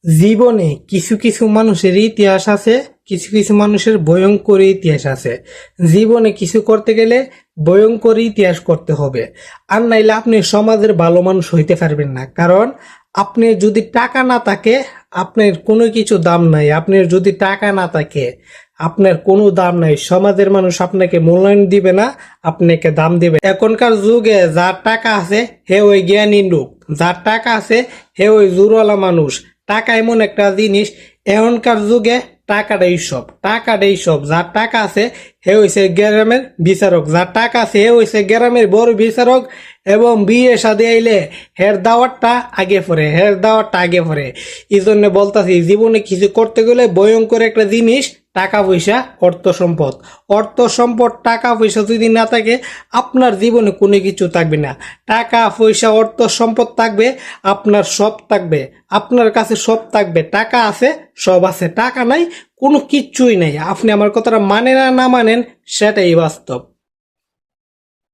জীবনে কিছু কিছু মানুষের ইতিহাস আছে, কিছু কিছু মানুষের ভয়ঙ্কর ইতিহাস আছে। জীবনে কিছু করতে গেলে ভয়ঙ্কর ইতিহাস করতে হবে, আর নাইলে আপনি সমাজের ভালো মানুষ হইতে পারবেন না। কারণ আপনি যদি টাকা না থাকে, আপনার কোনো কিছু দাম নাই। আপনার যদি টাকা না থাকে, আপনার কোনো দাম নাই। সমাজের মানুষ আপনাকে মূল্যায়ন দিবে না, আপনাকে দাম দিবে। এখনকার যুগে যার টাকা আছে হে ওই জ্ঞানী লোক, যার টাকা আছে হে ওই জোরওয়ালা মানুষ। টাকা এমন একটা জিনিস, এখনকার যুগে টাকাটাই সব। যার টাকা আছে হে হইছে গ্রামের বিচারক, যার টাকা আছে হে হইছে গ্রামের বড় বিচারক। এবং বিয়ে শাদী আইলে হের দাওয়াতটা আগে পড়ে। এই জন্য বলতাছি, জীবনে কিছু করতে গেলে ভয়ঙ্কর একটা জিনিস টাকা পয়সা, অর্থ সম্পদ টাকা পয়সা যদি না থাকে, আপনার জীবনে কোনো কিছু থাকবে না। টাকা পয়সা অর্থ সম্পদ থাকবে, আপনার সব থাকবে, আপনার কাছে সব থাকবে। টাকা আছে, সব আছে। টাকা নাই, কোনো কিচ্ছুই নাই। আপনি আমার কথাটা মানেন আর না মানেন, সেটাই বাস্তব।